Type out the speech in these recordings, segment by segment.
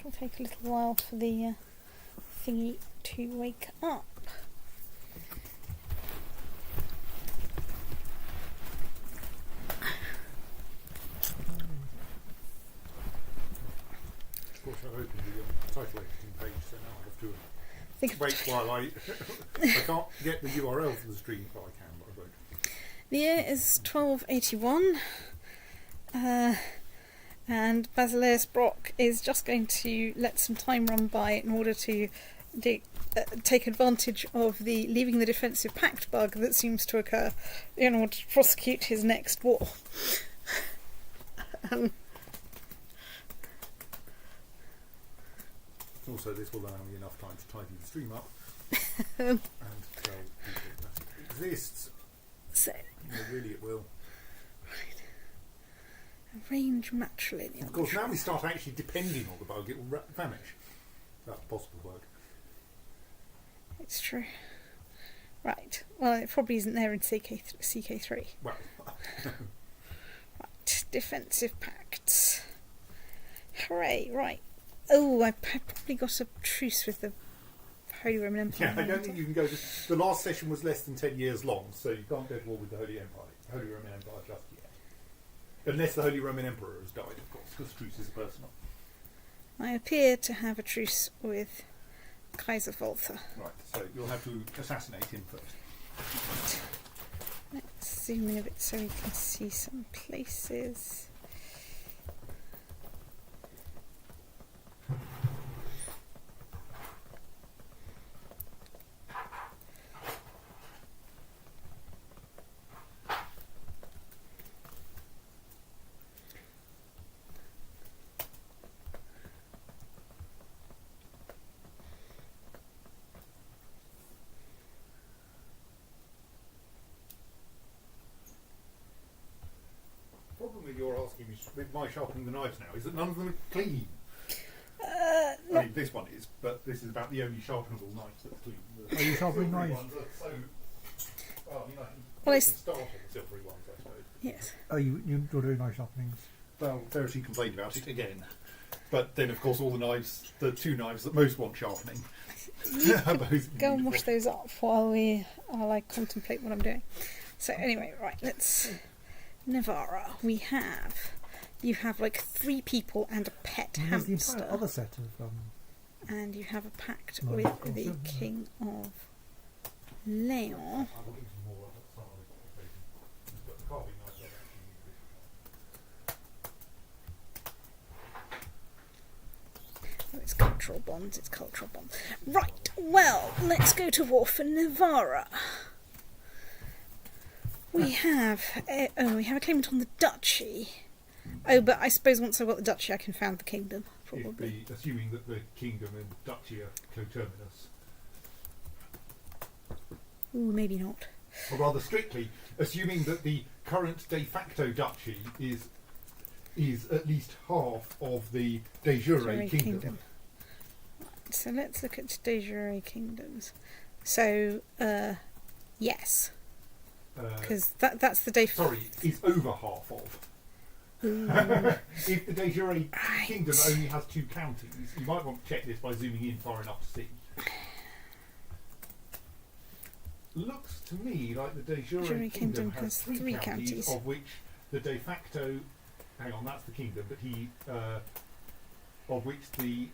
it'll take a little while for the thingy to wake up. Of course, I opened the title editing page, so now I have to wait while I can't get the URL for the stream. Well, I can, but I won't. The year is 1281, and Basileus Brock is just going to let some time run by in order to take advantage of the leaving the defensive pact bug that seems to occur in order to prosecute his next war. Also, this will allow me enough time to tidy the stream up and tell people that it exists. So, Really it will. Right. Arrange matrilineal. Of course, now we start actually depending on the bug, it will vanish. That's possible work. It's true. Right. Well, it probably isn't there in CK3. Well. Right. Defensive pacts. Hooray. Right. Oh, I probably got a truce with the Holy Roman Empire. Yeah, I don't think you can go to... The last session was less than 10 years long, so you can't go to war with the Holy Roman Empire just yet. Unless the Holy Roman Emperor has died, of course, because truce is personal. I appear to have a truce with Kaiser Voltha. Right, so you'll have to assassinate him first. Let's zoom in a bit so we can see some places. The problem with your asking me with my sharpening the knives now is that none of them are clean. I mean, this one is, but this is about the only sharpenable knife that's clean. Are you sharpening knives? Ones are so, well, I mean, Well, I can start on the silvery ones, I suppose. Yes. Oh, you're doing knife sharpenings? Well, Verity complained about it again. But then, of course, all the knives, the two knives that most want sharpening, are both Go and wash those up while I contemplate what I'm doing. So anyway, right, let's... Navarra. You have like 3 people and a pet And there's the hamster. entire other set of... And you have a pact No, with of course, the yeah. King of Leon. Oh, it's cultural bonds, it's cultural bonds. Right, well, let's go to war for Navarra. We have a claimant on the duchy. Oh, but I suppose once I've got the duchy I can found the kingdom, probably. Assuming that the kingdom and duchy are coterminous. Ooh, maybe not. Or rather strictly, assuming that the current de facto duchy is at least half of the de jure kingdom. So let's look at de jure kingdoms. So, yes. Because that's the de... Sorry, is over half of. If the de jure kingdom only has 2 counties, you might want to check this by zooming in far enough to see. Looks to me like the de jure kingdom has 3 counties, of which the de facto... Hang on, that's the kingdom, but of which the...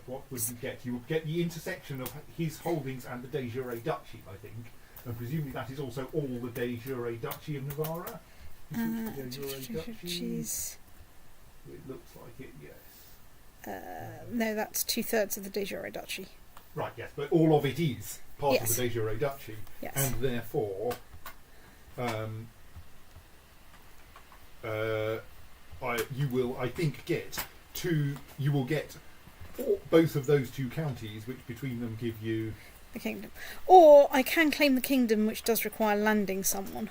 what would you get? You would get the intersection of his holdings and the de jure duchy, I think. And presumably that is also all the de jure duchy of Navarra. Duchies. It looks like it, yes. No, that's 2/3 of the de jure duchy. Right, yes, but all of it is part of the de jure duchy, Yes. and therefore, you will, I think, get both of those 2 counties, which between them give you The kingdom. Or I can claim the kingdom, which does require landing someone.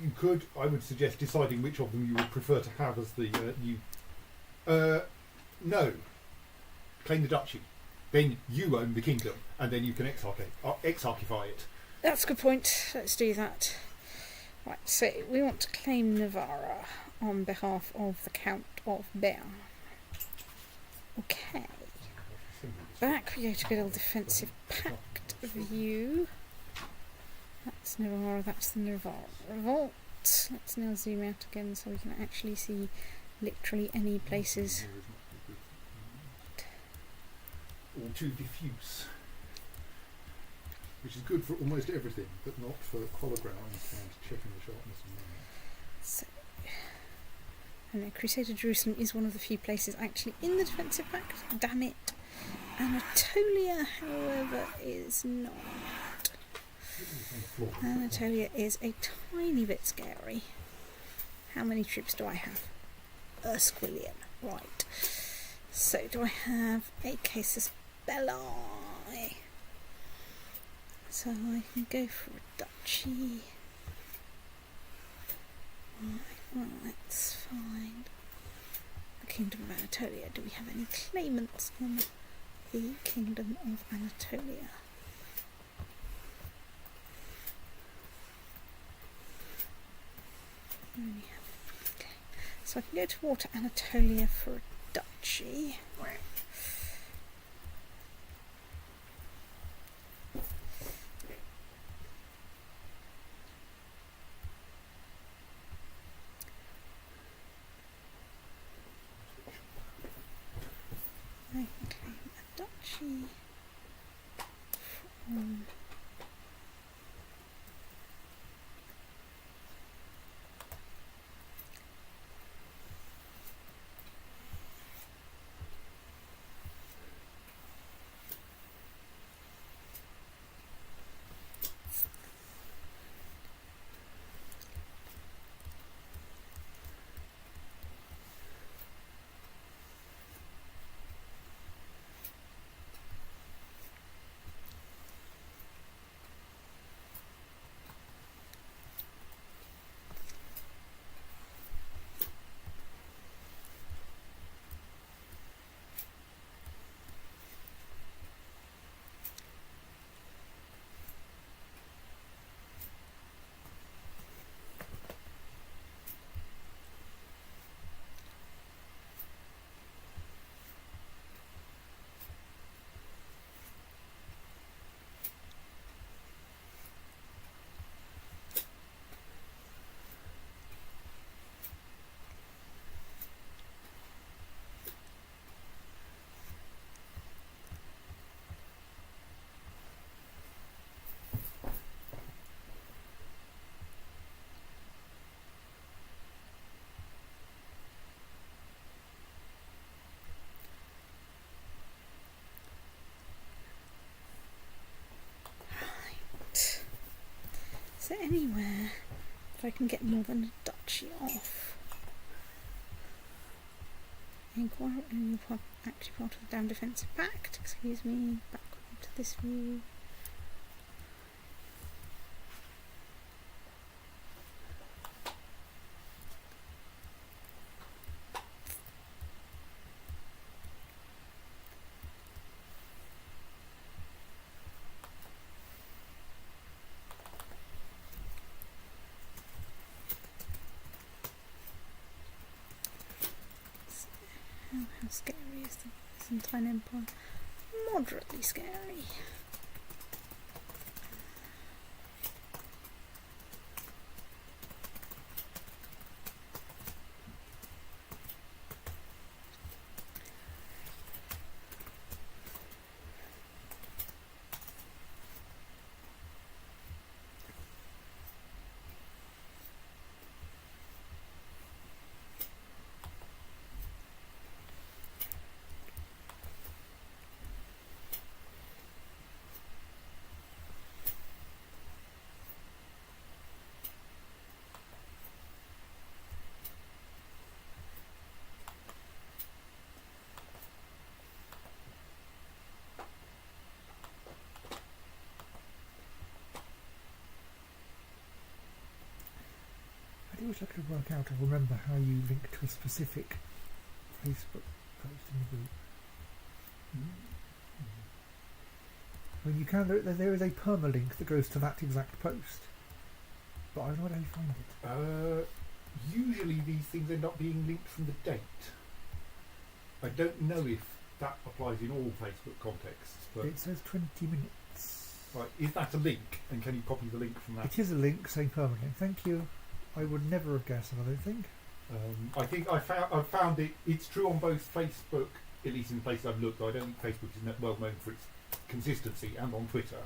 You could. I would suggest deciding which of them you would prefer to have as the new. No. Claim the duchy. Then you own the kingdom, and then you can exarchify it. That's a good point. Let's do that. Right, so we want to claim Navarra on behalf of the Count of Bern. Okay. Back we go to good old defensive pact view. That's Navarra, that's the Navarra revolt. Let's now zoom out again so we can actually see literally any places. All too diffuse. Which is good for almost everything, but not for collar grounds and checking the sharpness and that. So, and Crusader Jerusalem is one of the few places actually in the defensive pact. Damn it. Anatolia, however, is not. Anatolia is a tiny bit scary. How many troops do I have? A squillion. Right. So, do I have a casus belli? So I can go for a duchy. Right, let's find the Kingdom of Anatolia. Do we have any claimants on the Kingdom of Anatolia? Okay. So I can go to Water Anatolia for a duchy. I can claim a duchy from Is there anywhere that I can get more than a duchy off? Inquire, you're actually part of the damn defensive pact. Excuse me. Back to this view. How scary is the Byzantine Empire? Moderately scary. I always like to work out or remember how you link to a specific Facebook post in the group. When you can, there is a permalink that goes to that exact post. but I don't know how you find it. Usually these things end up being linked from the date. I don't know if that applies in all Facebook contexts, but It says 20 minutes. right, is that a link? And can you copy the link from that? It is a link saying permalink. Thank you. I would never have guessed, I don't think. I think I've found it. It's true on both Facebook, at least in the places I've looked. I don't think Facebook is well known for its consistency, and on Twitter.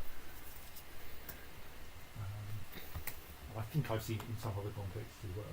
I think I've seen it in some other contexts as well.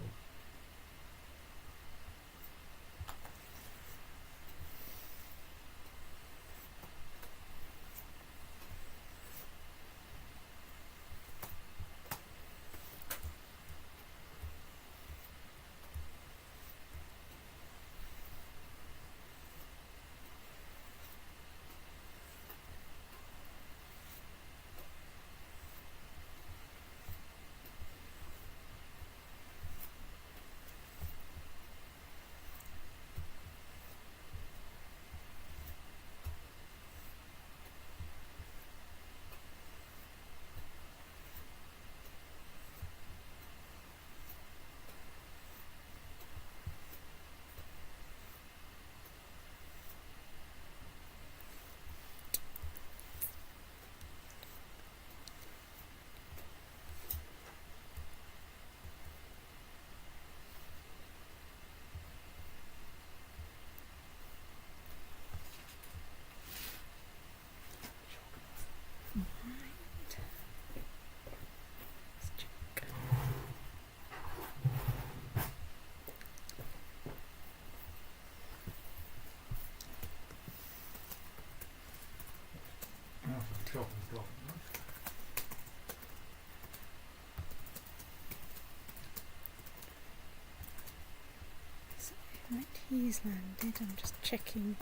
Right, he's landed. I'm just checking.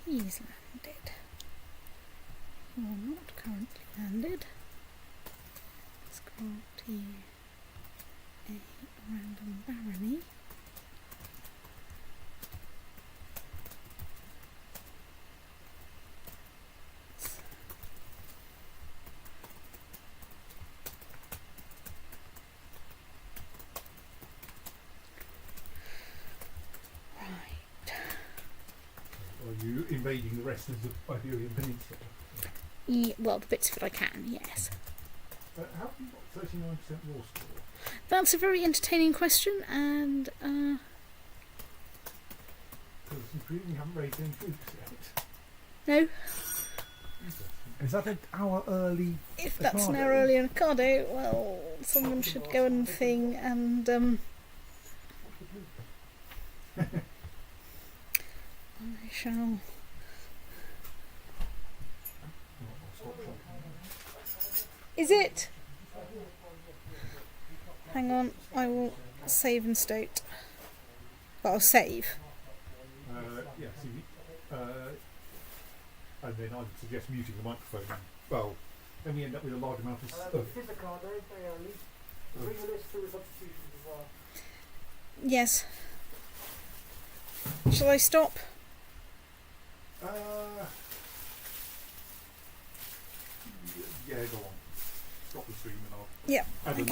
He's landed. You're not currently landed. Let's grant you a random barony. Are you invading the rest of the Iberian Peninsula? Well, the bits of it I can, yes. How have you got 39% war score? That's a very entertaining question, and Because you really haven't raised any troops yet. no. Is that an hour early? If that's an hour early in Ocado, well, someone should go and thing and I shall. Is it? Hang on, I will save and state. But I'll save. Yeah, see, and then I would suggest muting the microphone. Well, then we end up with a large amount of stuff. Yes. Shall I stop? Yeah, go on. Stop the stream and I'll Yeah. add a